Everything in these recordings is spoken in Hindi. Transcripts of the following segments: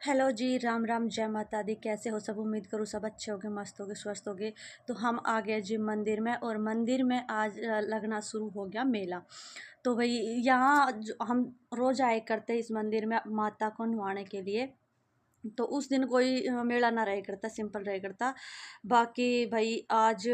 हेलो जी, राम राम, जय माता दी। कैसे हो सब? उम्मीद करूँ सब अच्छे होगे, मस्त होगे, स्वस्थ होगे। तो हम आ गए जी मंदिर में, और मंदिर में आज लगना शुरू हो गया मेला। तो भाई यहाँ हम रोज़ आए करते इस मंदिर में माता को नहवाने के लिए। तो उस दिन कोई मेला ना रहे करता, सिंपल रहे करता। बाकी भाई आज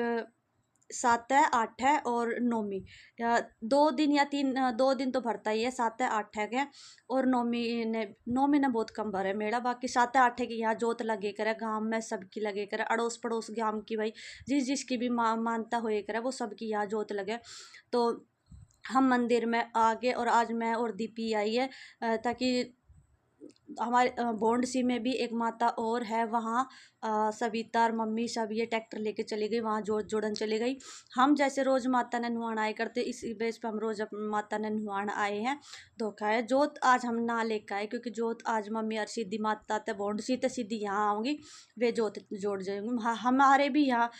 7 है, 8 है और नौमी, या 2 दिन या 3, 2 दिन तो भरता ही है। 7 है, 8 है क्या, और नौमी ने बहुत कम भरे मेला। बाकी 7 है, 8 है की यहाँ जोत लगे करे, गांव में सबकी लगे करे, अड़ोस पड़ोस गांव की भाई जिस जिसकी भी मानता होए करे वो सबकी यहाँ जोत लगे। तो हम मंदिर में आ गए, और आज मैं और दीपी आई है ताकि हमारे बोंडसी में भी एक माता और है, वहाँ सविता और मम्मी सब ये ट्रैक्टर लेके चली गई, वहाँ जोत जोड़न चली गई। हम जैसे रोज़ माता ने नुहान आए करते, इसी बेस पे हम रोज़ माता ने नुहान आए हैं। धोखा है, जोत आज हम ना लेकर आए, क्योंकि जोत आज मम्मी और सीधी माता ते बोंडसी ते सीधी यहाँ आऊँगी, वे जोत जोड़ जाएंगी। हमारे भी यहाँ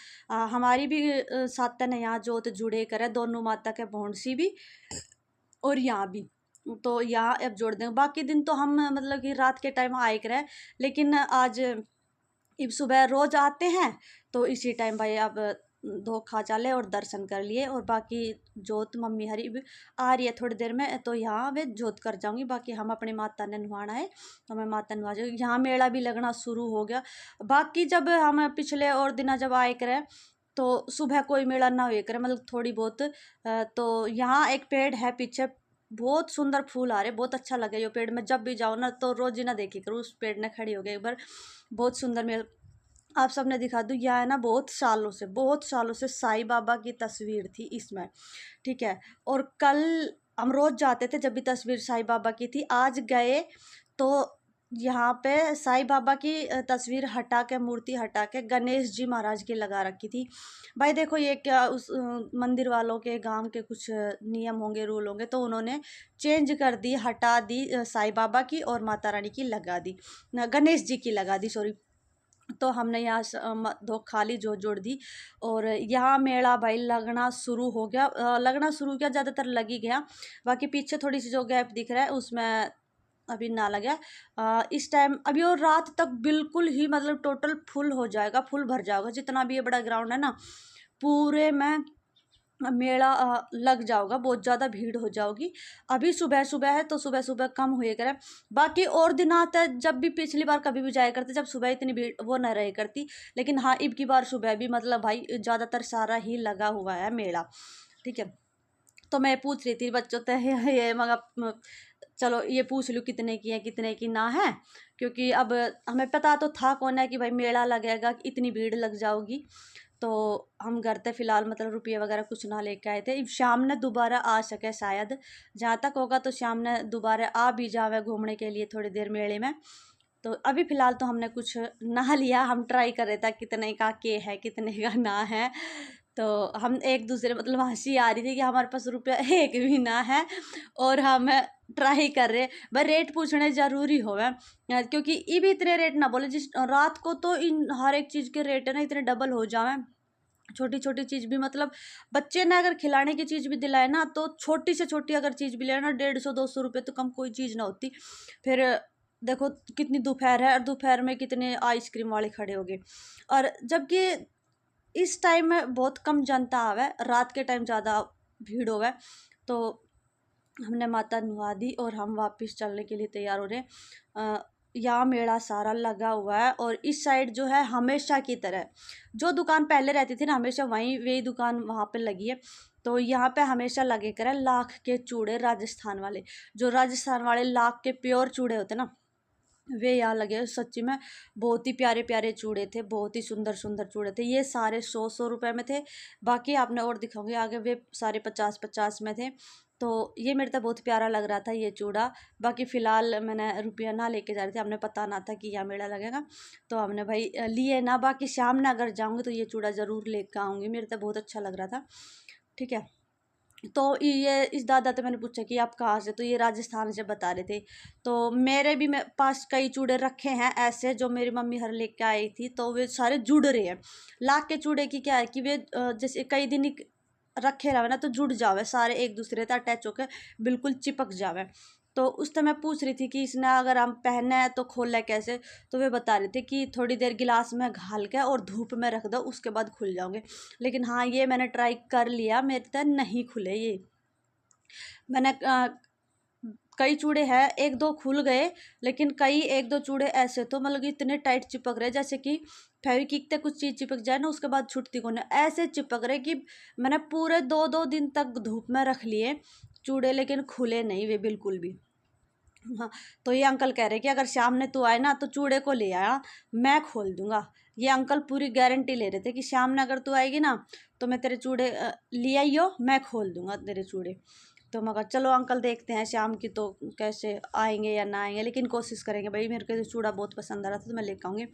हमारी भी सात ने यहाँ जोत जुड़े करे, दोनों माता के बोंडसी भी और यहाँ भी। तो यहाँ अब जोड़ देंगे। बाकी दिन तो हम मतलब कि रात के टाइम आए करे, लेकिन आज इब सुबह रोज आते हैं, तो इसी टाइम भाई अब धोखा चाले और दर्शन कर लिए। और बाकी जोत मम्मी हरी भी आ रही है थोड़ी देर में, तो यहाँ वे जोत कर जाऊंगी। बाकी हम अपनी माता ने नहाना है, तो मैं माता नहा जाऊँगी। यहाँ मेला भी लगना शुरू हो गया। बाकी जब हम पिछले और दिन जब आए करें, तो सुबह कोई मेला ना हुए करे, मतलब थोड़ी बहुत। तो यहाँ एक पेड़ है पीछे, बहुत सुंदर फूल आ रहे, बहुत अच्छा लगे ये पेड़ में। जब भी जाओ ना तो रोज ही ना देखी करो, उस पेड़ ने खड़ी हो गई एक बार। बहुत सुंदर मेल आप सबने दिखा दूँ। यह है ना, बहुत सालों से साईं बाबा की तस्वीर थी इसमें, ठीक है। और कल हम रोज जाते थे जब भी तस्वीर साईं बाबा की थी। आज गए तो यहाँ पे साईं बाबा की तस्वीर हटा के, मूर्ति हटा के गणेश जी महाराज की लगा रखी थी। भाई देखो ये क्या, उस मंदिर वालों के गांव के कुछ नियम होंगे, रूल होंगे, तो उन्होंने चेंज कर दी, हटा दी, साईं बाबा की और माता रानी की लगा दी, गणेश जी की लगा दी, सॉरी। तो हमने यहाँ दो खाली जो जोड़ दी, और यहाँ मेला भाई लगना शुरू हो गया। लगना शुरू किया, ज़्यादातर लग ही गया। बाकी पीछे थोड़ी सी जो गैप दिख रहा है उसमें अभी ना लगा। इस टाइम अभी और रात तक बिल्कुल ही मतलब टोटल फुल हो जाएगा, फुल भर जाएगा। जितना भी ये बड़ा ग्राउंड है ना, पूरे में मेला लग जाओगा, बहुत ज़्यादा भीड़ हो जाओगी। अभी सुबह सुबह है तो सुबह सुबह कम हुए करे। बाकी और दिन आता है, जब भी पिछली बार कभी भी जाया करते, जब सुबह इतनी भीड़ वो न रहे करती। लेकिन हाँ, इब की बार सुबह भी मतलब भाई ज़्यादातर सारा ही लगा हुआ है मेला, ठीक है। तो मैं पूछ रही थी बच्चों से ये मगर चलो ये पूछ लूँ कितने की है कितने की ना है, क्योंकि अब हमें पता तो था कौन है कि भाई मेला लगेगा, इतनी भीड़ लग जाओगी। तो हम घर पे फ़िलहाल मतलब रुपये वगैरह कुछ ना लेके आए थे। शाम ने दोबारा आ सके शायद, जहाँ तक होगा तो शाम ने दोबारा आ भी जावे घूमने के लिए थोड़ी देर मेले में। तो अभी फ़िलहाल तो हमने कुछ ना लिया, हम ट्राई कर रहे थे कितने का के है कितने का ना है। तो हम एक दूसरे मतलब हंसी आ रही थी कि हमारे पास रुपया एक भी ना है, और हम ट्राई कर रहे। भाई रेट पूछने ज़रूरी होवे, क्योंकि ये भी इतने रेट ना बोले। जिस रात को तो इन हर एक चीज़ के रेट है ना इतने डबल हो जावे। छोटी छोटी चीज़ भी मतलब बच्चे ने अगर खिलाने की चीज़ भी दिलाए ना, तो छोटी से छोटी अगर चीज़ भी ले ना, 150-200 रुपये तो कम कोई चीज़ ना होती। फिर देखो कितनी दोपहर है, और दोपहर में कितने आइसक्रीम वाले खड़े हो गए। और जबकि इस टाइम में बहुत कम जनता आवे, रात के टाइम ज़्यादा भीड़ होवे। तो हमने माता नुआ दी और हम वापस चलने के लिए तैयार हो रहे। यहाँ मेला सारा लगा हुआ है, और इस साइड जो है हमेशा की तरह जो दुकान पहले रहती थी ना, हमेशा वही दुकान वहाँ पे लगी है। तो यहाँ पे हमेशा लगे करे लाख के चूड़े, राजस्थान वाले, जो राजस्थान वाले लाख के प्योर चूड़े होते ना, वे यहाँ लगे। सच्ची में बहुत ही प्यारे प्यारे चूड़े थे, बहुत ही सुंदर सुंदर चूड़े थे। ये सारे 100-100 रुपये में थे। बाकी आपने और दिखाऊंगी आगे, वे सारे 50-50 में थे। तो ये मेरे तो बहुत प्यारा लग रहा था ये चूड़ा। बाकी फ़िलहाल मैंने रुपया ना लेके जा रही थी, हमने पता ना था कि यहाँ मेला लगेगा, तो हमने भाई लिए ना। बाकी शाम में अगर जाऊँगी तो ये चूड़ा ज़रूर लेकर आऊँगी, मेरे तो बहुत अच्छा लग रहा था, ठीक है। तो ये इस दादा तो मैंने पूछा कि आप कहाँ से, तो ये राजस्थान से बता रहे थे। तो मेरे भी पास कई चूड़े रखे हैं ऐसे, जो मेरी मम्मी हर लेके आई थी, तो वे सारे जुड़ रहे हैं। लाख के चूड़े की क्या है कि वे जैसे कई दिन रखे रहे ना, तो जुड़ जावे सारे एक दूसरे से अटैच होकर बिल्कुल चिपक जावे। तो उस टाइम मैं पूछ रही थी कि इसने अगर हम पहनना है तो खोलना है कैसे, तो वे बता रहे थे कि थोड़ी देर गिलास में घाल के और धूप में रख दो, उसके बाद खुल जाओगे। लेकिन हाँ, ये मैंने ट्राई कर लिया, मेरे तक नहीं खुले ये। मैंने कई चूड़े हैं, एक दो खुल गए, लेकिन कई एक दो चूड़े ऐसे तो मतलब कि इतने टाइट चिपक रहे जैसे कि फेविक्विक से कुछ चीज़ चिपक जाए ना, उसके बाद छुटती को नहीं, ऐसे चिपक रहे कि मैंने पूरे 2-2 दिन तक धूप में रख लिए चूड़े, लेकिन खुले नहीं वे बिल्कुल भी। हाँ, तो ये अंकल कह रहे कि अगर शाम ने तू आए ना तो चूड़े को ले आया, मैं खोल दूंगा। ये अंकल पूरी गारंटी ले रहे थे कि शाम ने अगर तू आएगी ना तो मैं तेरे चूड़े ले आइयो, मैं खोल दूंगा तेरे चूड़े। तो मैं कहा चलो अंकल देखते हैं शाम की तो कैसे आएंगे या ना आएंगे, लेकिन कोशिश करेंगे भाई, मेरे को तो चूड़ा बहुत पसंद आ रहा था तो मैं लेकर आऊँगी।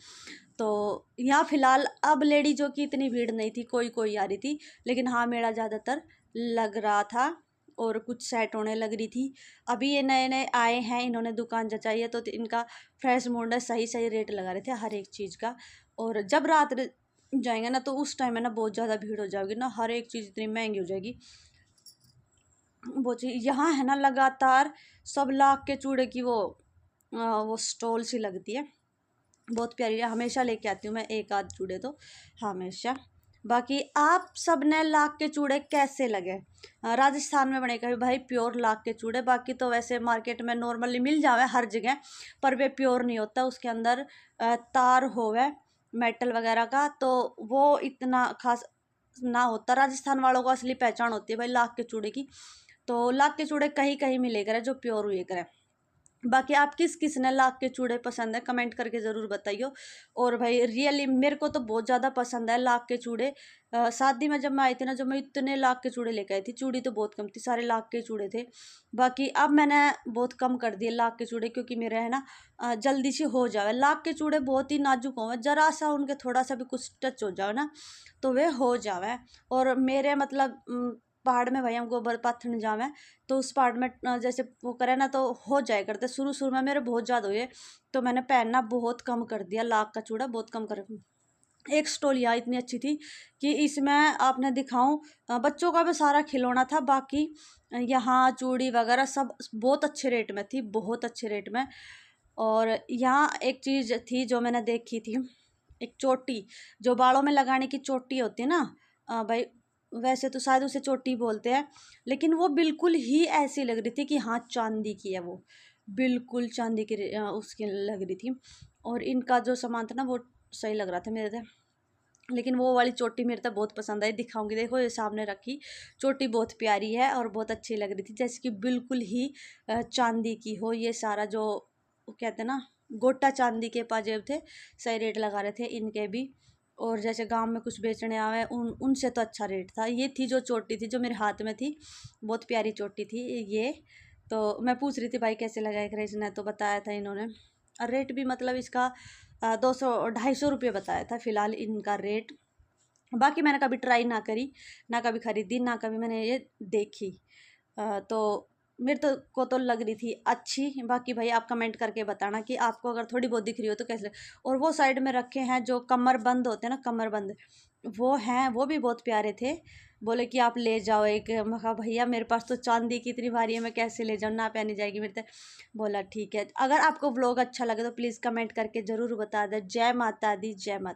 तो यहाँ फ़िलहाल अब लेडीज़ों की इतनी भीड़ नहीं थी, कोई कोई आ रही थी, लेकिन हाँ मेरा ज़्यादातर लग रहा था और कुछ सेट होने लग रही थी। अभी ये नए नए आए हैं, इन्होंने दुकान जचाई है तो इनका फ्रेश मूड है, सही सही रेट लगा रहे थे हर एक चीज़ का। और जब रात जाएंगे ना तो उस टाइम है ना बहुत ज़्यादा भीड़ हो जाएगी ना, हर एक चीज़ इतनी महंगी हो जाएगी। वो चीज़ यहाँ है ना, लगातार सब लाख के चूड़े की वो स्टॉल सी लगती है, बहुत प्यारी है, हमेशा लेके आती हूँ मैं एक आध चूड़े तो हमेशा। बाकी आप सब ने लाख के चूड़े कैसे लगे? राजस्थान में बने कभी भाई प्योर लाख के चूड़े, बाकी तो वैसे मार्केट में नॉर्मली मिल जावे हर जगह, पर वे प्योर नहीं होता, उसके अंदर तार होवे मेटल वगैरह का, तो वो इतना खास ना होता। राजस्थान वालों को असली पहचान होती है भाई लाख के चूड़े की, तो लाख के चूड़े कहीं कहीं मिले करे जो प्योर हुए करे। बाकी आप किस ने लाख के चूड़े पसंद है कमेंट करके ज़रूर बताइए। और भाई रियली मेरे को तो बहुत ज़्यादा पसंद है लाख के चूड़े। शादी में जब मैं आई थी ना, जब मैं इतने लाख के चूड़े लेकर आई थी, चूड़ी तो बहुत कम थी, सारे लाख के चूड़े थे। बाकी अब मैंने बहुत कम कर दिए लाख के चूड़े, क्योंकि मेरे है ना जल्दी से हो जावे। लाख के चूड़े बहुत ही नाजुक होवे, जरा सा उनके थोड़ा सा भी कुछ टच हो जाए ना तो वे हो जावे। और मेरे मतलब पहाड़ में भाई हम गोबर पाथन जावे, तो उस पहाड़ में जैसे वो करे ना तो हो जाए करते। शुरू शुरू में मेरे बहुत ज़्यादा हुए, तो मैंने पहनना बहुत कम कर दिया, लाख का चूड़ा बहुत कम कर। एक स्टॉल यहाँ इतनी अच्छी थी कि इसमें आपने दिखाऊं, बच्चों का भी सारा खिलौना था, बाकी यहाँ चूड़ी वगैरह सब बहुत अच्छे रेट में थी, बहुत अच्छे रेट में। और यहाँ एक चीज़ थी जो मैंने देखी थी, एक चोटी, जो बालों में लगाने की चोटी होती है ना, भाई वैसे तो शायद उसे चोटी बोलते हैं, लेकिन वो बिल्कुल ही ऐसी लग रही थी कि हाँ चांदी की है वो, बिल्कुल चांदी की उसकी लग रही थी। और इनका जो सामान था ना वो सही लग रहा था मेरे से, लेकिन वो वाली चोटी मेरे तो बहुत पसंद आई, दिखाऊंगी देखो ये सामने रखी चोटी, बहुत प्यारी है और बहुत अच्छी लग रही थी, जैसे कि बिल्कुल ही चांदी की हो। ये सारा जो कहते हैं ना गोटा चांदी के पाजेब थे, सही रेट लगा रहे थे इनके भी। और जैसे गांव में कुछ बेचने आवे उनसे तो अच्छा रेट था। ये थी जो चोटी थी जो मेरे हाथ में थी, बहुत प्यारी चोटी थी ये। तो मैं पूछ रही थी भाई कैसे लगाया करे इसने, तो बताया था इन्होंने, और रेट भी मतलब इसका 200-250 रुपये बताया था फ़िलहाल इनका रेट। बाकी मैंने कभी ट्राई ना करी, ना कभी ख़रीदी, ना कभी मैंने ये देखी। तो मेरे को तो लग रही थी अच्छी। बाकी भाई आप कमेंट करके बताना कि आपको अगर थोड़ी बहुत दिख रही हो तो कैसे। और वो साइड में रखे हैं जो कमर बंद होते हैं ना, कमर बंद, वो हैं, वो भी बहुत प्यारे थे। बोले कि आप ले जाओ एक, मैं कहा भैया मेरे पास तो चांदी की इतनी भारी है, मैं कैसे ले जाऊँ, ना पहनी जाएगी मेरे से। बोला ठीक है। अगर आपको व्लॉग अच्छा लगे तो प्लीज़ कमेंट करके ज़रूर बता दें। जय माता दी, जय माता।